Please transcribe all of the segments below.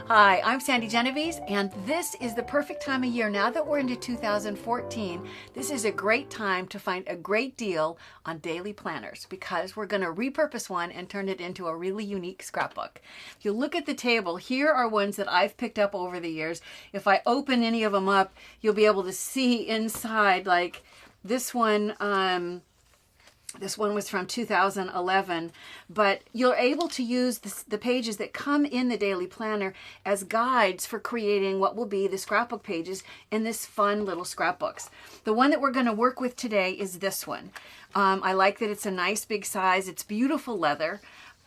Hi, I'm Sandi Genovese, and this is the perfect time of year. Now that we're into 2014, this is a great time to find a great deal on daily planners because we're going to repurpose one and turn it into a really unique scrapbook. If you look at the table, here are ones that I've picked up over the years. If I open any of them up, you'll be able to see inside, like this one. This one was from 2011, but you're able to use the pages that come in the daily planner as guides for creating what will be the scrapbook pages in this fun little scrapbooks. The one that we're going to work with today is this one. I like that it's a nice big size. It's beautiful leather,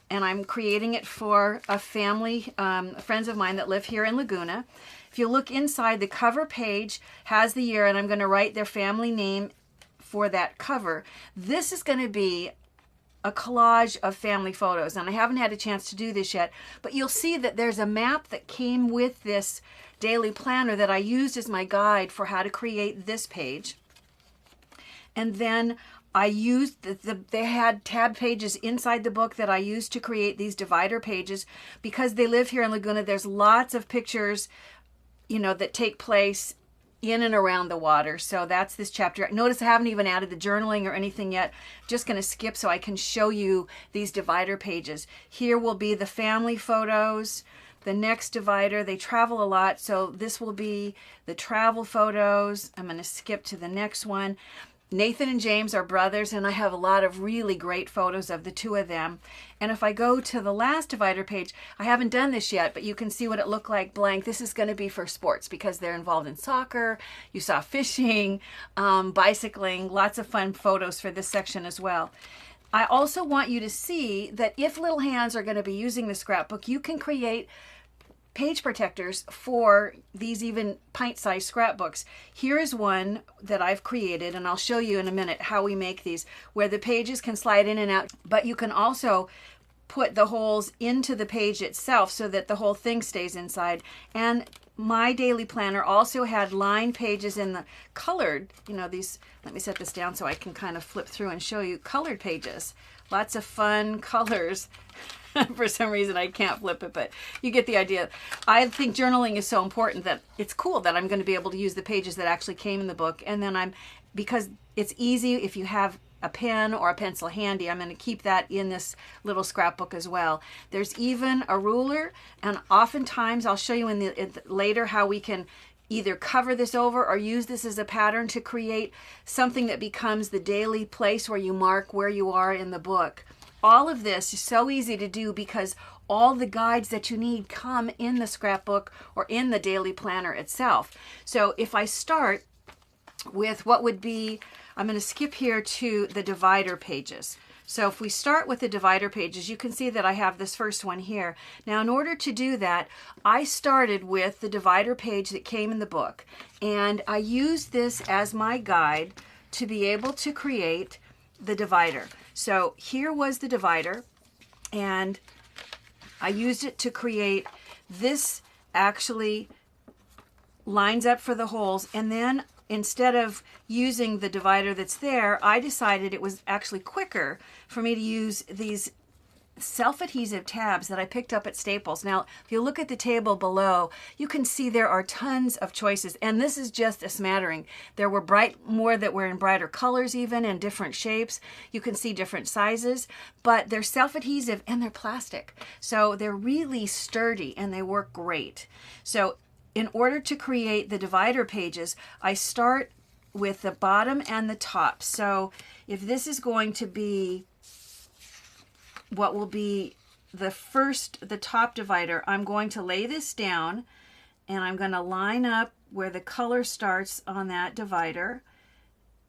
and I'm creating it for a family, friends of mine that live here in Laguna. If you look inside, the cover page has the year, and I'm going to write their family name for that cover. This is going to be a collage of family photos, and I haven't had a chance to do this yet, but you'll see that there's a map that came with this daily planner that I used as my guide for how to create this page. And then I used they had tab pages inside the book that I used to create these divider pages. Because they live here in Laguna, there's lots of pictures, you know, that take place in and around the water. So that's this chapter. Notice I haven't even added the journaling or anything yet. Just going to skip so I can show you these divider pages. Here will be the family photos. The next divider, they travel a lot, so this will be the travel photos. I'm going to skip to the next one. Nathan and James are brothers, and I have a lot of really great photos of the two of them. And if I go to the last divider page, I haven't done this yet, but you can see what it looked like blank. This is going to be for sports because they're involved in soccer. You saw fishing, bicycling, lots of fun photos for this section as well. I also want you to see that if little hands are going to be using the scrapbook, you can create page protectors for these even pint-sized scrapbooks. Here is one that I've created, and I'll show you in a minute how we make these, where the pages can slide in and out, but you can also put the holes into the page itself so that the whole thing stays inside. And my daily planner also had line pages in the colored, you know, these, let me set this down so I can kind of flip through and show you colored pages. Lots of fun colors. For some reason I can't flip it, but you get the idea. I think journaling is so important that it's cool that I'm going to be able to use the pages that actually came in the book. And then because it's easy if you have a pen or a pencil handy, I'm going to keep that in this little scrapbook as well. There's even a ruler, and oftentimes I'll show you later how we can either cover this over or use this as a pattern to create something that becomes the daily place where you mark where you are in the book. All of this is so easy to do because all the guides that you need come in the scrapbook or in the daily planner itself. So if I start with what would be, I'm going to skip here to the divider pages. So if we start with the divider pages, you can see that I have this first one here. Now, in order to do that, I started with the divider page that came in the book, and I used this as my guide to be able to create the divider. So here was the divider, and I used it to create this. Actually lines up for the holes, and then instead of using the divider that's there, I decided it was actually quicker for me to use these self-adhesive tabs that I picked up at Staples. Now, if you look at the table below, you can see there are tons of choices, and this is just a smattering. There were more that were in brighter colors even, and different shapes. You can see different sizes, but they're self-adhesive and they're plastic. So they're really sturdy and they work great. So in order to create the divider pages, I start with the bottom and the top. So if this is going to be what will be the top divider, I'm going to lay this down and I'm going to line up where the color starts on that divider,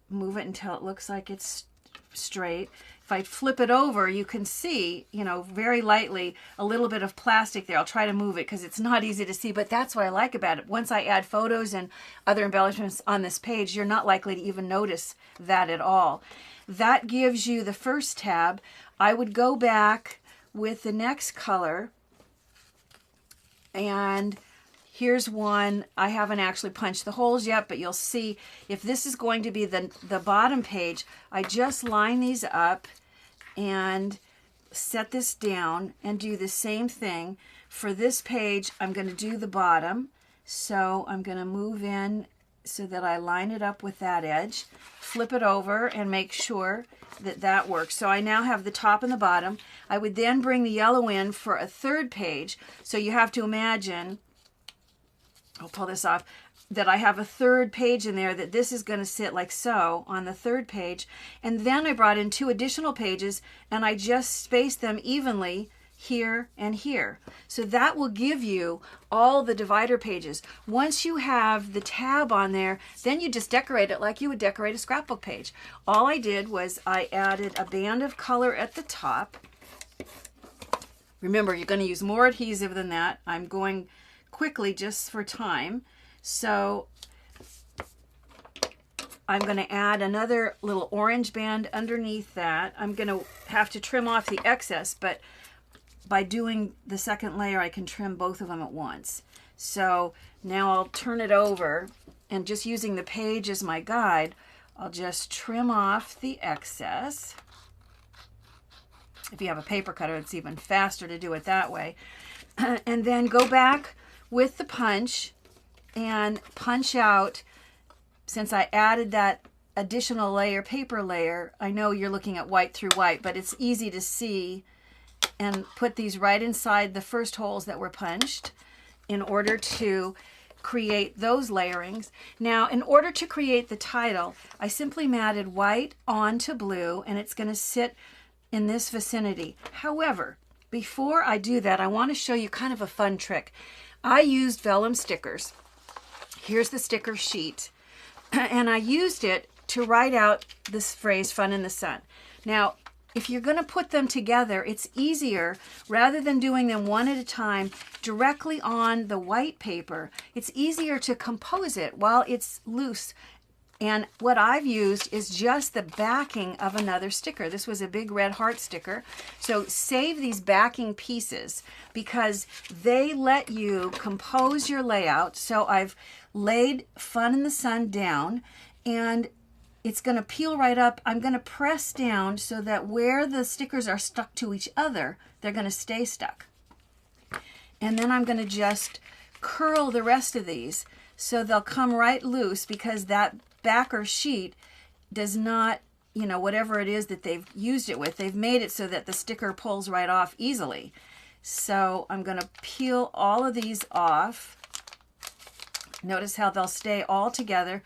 move it until it looks like it's straight. If I flip it over, you can see, you know, very lightly a little bit of plastic there. I'll try to move it because it's not easy to see, but that's what I like about it. Once I add photos and other embellishments on this page, you're not likely to even notice that at all. That gives you the first tab. I would go back with the next color, and here's one. I haven't actually punched the holes yet, but you'll see if this is going to be the bottom page, I just line these up and set this down and do the same thing for this page, I'm going to do the bottom. So I'm going to move in so that I line it up with that edge, flip it over and make sure that that works. So I now have the top and the bottom. I would then bring the yellow in for a third page. So you have to imagine, I'll pull this off, that I have a third page in there, that this is going to sit like so on the third page. And then I brought in 2 additional pages and I just spaced them evenly here and here. So that will give you all the divider pages. Once you have the tab on there, then you just decorate it like you would decorate a scrapbook page. All I did was I added a band of color at the top. Remember, you're going to use more adhesive than that. I'm going quickly just for time. So I'm going to add another little orange band underneath that. I'm going to have to trim off the excess, but by doing the second layer, I can trim both of them at once. So now I'll turn it over, and just using the page as my guide, I'll just trim off the excess. If you have a paper cutter, it's even faster to do it that way. And then go back with the punch and punch out, since I added that additional layer, paper layer, I know you're looking at white through white, but it's easy to see, and put these right inside the first holes that were punched in order to create those layerings. Now, in order to create the title, I simply matted white onto blue, and it's going to sit in this vicinity. However, before I do that, I want to show you kind of a fun trick. I used vellum stickers. Here's the sticker sheet, and I used it to write out this phrase, fun in the sun. Now, if you're going to put them together, it's easier, rather than doing them one at a time directly on the white paper, it's easier to compose it while it's loose. And what I've used is just the backing of another sticker. This was a big red heart sticker. So save these backing pieces because they let you compose your layout. So I've laid Fun in the Sun down, and it's going to peel right up. I'm going to press down so that where the stickers are stuck to each other, they're going to stay stuck. And then I'm going to just curl the rest of these so they'll come right loose, because that backer sheet does not, you know, whatever it is that they've used it with, they've made it so that the sticker pulls right off easily. So I'm going to peel all of these off. Notice how they'll stay all together.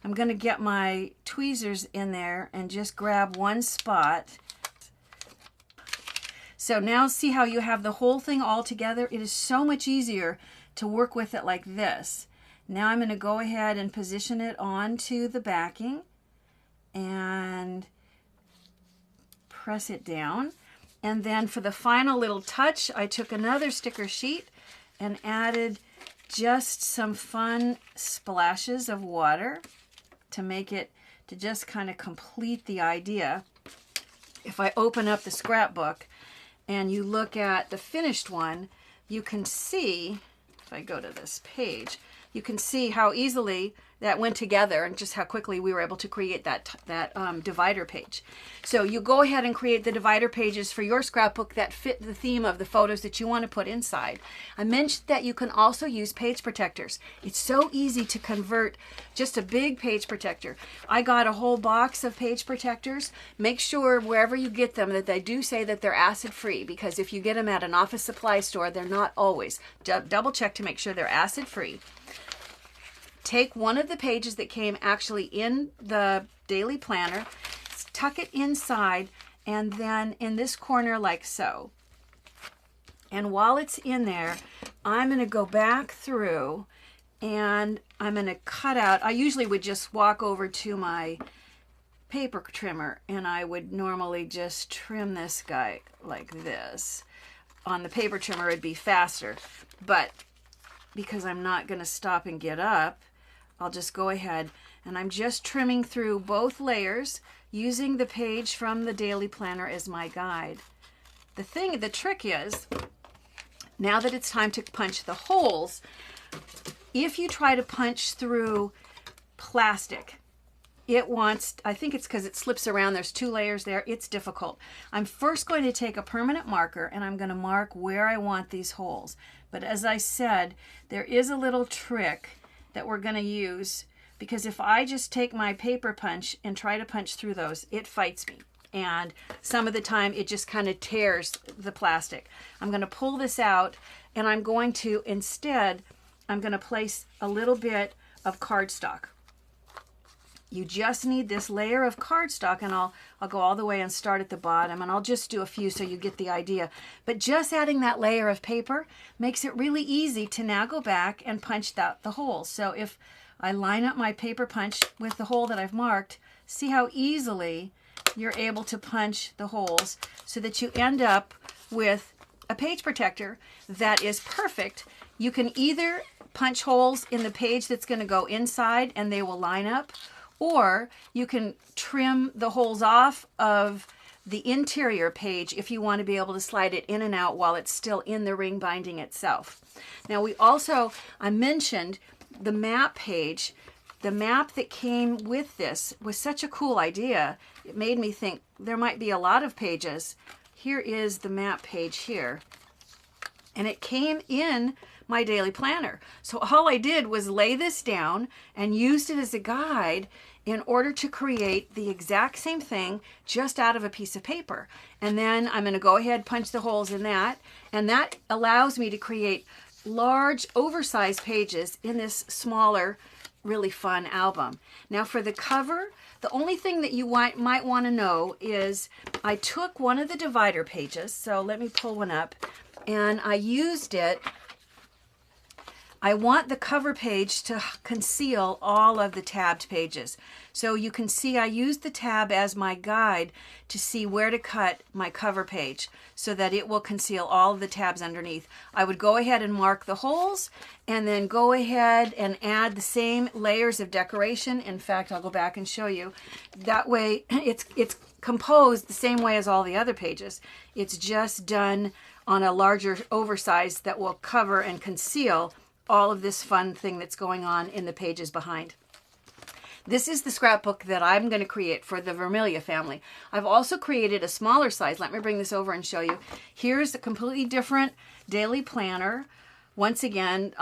I'm going to get my tweezers in there and just grab one spot. So now see how you have the whole thing all together? It is so much easier to work with it like this. Now I'm going to go ahead and position it onto the backing and press it down. And then for the final little touch, I took another sticker sheet and added just some fun splashes of water to make it, to just kind of complete the idea. If I open up the scrapbook and you look at the finished one, you can see, if I go to this page, you can see how easily that went together and just how quickly we were able to create that divider page. So you go ahead and create the divider pages for your scrapbook that fit the theme of the photos that you want to put inside. I mentioned that you can also use page protectors. It's so easy to convert just a big page protector. I got a whole box of page protectors. Make sure wherever you get them that they do say that they're acid-free, because if you get them at an office supply store, they're not always. Double check to make sure they're acid-free. Take one of the pages that came actually in the daily planner, tuck it inside, and then in this corner like so. And while it's in there, I'm going to go back through and I'm going to cut out. I usually would just walk over to my paper trimmer and I would normally just trim this guy like this. On the paper trimmer it'd be faster, but because I'm not going to stop and get up, I'll just go ahead and I'm just trimming through both layers using the page from the daily planner as my guide. The trick is, now that it's time to punch the holes, if you try to punch through plastic, it wants, I think it's because it slips around, there's 2 layers there, it's difficult. I'm first going to take a permanent marker and I'm going to mark where I want these holes. But as I said, there is a little trick that we're going to use, because if I just take my paper punch and try to punch through those, it fights me. And some of the time it just kind of tears the plastic. I'm going to pull this out, and I'm going to, instead, I'm going to place a little bit of cardstock. You just need this layer of cardstock, and I'll go all the way and start at the bottom, and I'll just do a few so you get the idea. But just adding that layer of paper makes it really easy to now go back and punch out the holes. So if I line up my paper punch with the hole that I've marked, see how easily you're able to punch the holes so that you end up with a page protector that is perfect. You can either punch holes in the page that's going to go inside and they will line up, or you can trim the holes off of the interior page if you want to be able to slide it in and out while it's still in the ring binding itself. Now I mentioned the map page. The map that came with this was such a cool idea. It made me think there might be a lot of pages. Here is the map page here. And it came in my daily planner. So all I did was lay this down and used it as a guide in order to create the exact same thing just out of a piece of paper. And then I'm going to go ahead, punch the holes in that, and that allows me to create large, oversized pages in this smaller, really fun album. Now for the cover, the only thing that you might want to know is I took one of the divider pages, so let me pull one up, and I used it. I want the cover page to conceal all of the tabbed pages. So you can see I used the tab as my guide to see where to cut my cover page so that it will conceal all of the tabs underneath. I would go ahead and mark the holes and then go ahead and add the same layers of decoration. In fact, I'll go back and show you. That way it's composed the same way as all the other pages. It's just done on a larger oversize that will cover and conceal all of this fun thing that's going on in the pages behind. This is the scrapbook that I'm going to create for the Vermilion family. I've also created a smaller size. Let me bring this over and show you. Here's a completely different daily planner. Once again,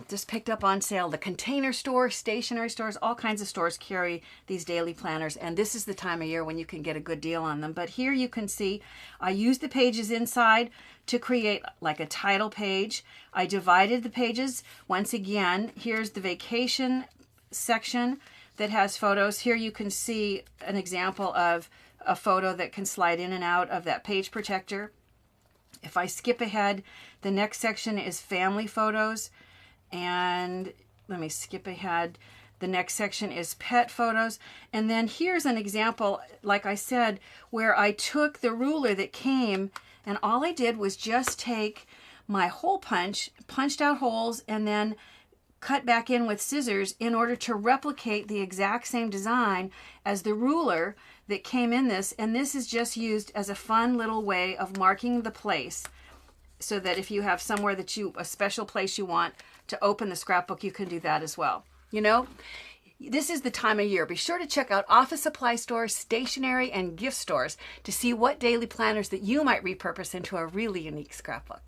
just picked up on sale. The Container Store, stationery stores, all kinds of stores carry these daily planners, and this is the time of year when you can get a good deal on them. But here you can see I used the pages inside to create like a title page. I divided the pages. Once again, here's the vacation section that has photos. Here you can see an example of a photo that can slide in and out of that page protector. If I skip ahead, the next section is family photos, and let me skip ahead. The next section is pet photos, and then here's an example, like I said, where I took the ruler that came, and all I did was just take my hole punch, punched out holes, and then cut back in with scissors in order to replicate the exact same design as the ruler that came in this. And this is just used as a fun little way of marking the place, so that if you have somewhere that a special place you want to open the scrapbook, you can do that as well. You know, this is the time of year. Be sure to check out office supply stores, stationery, and gift stores to see what daily planners that you might repurpose into a really unique scrapbook.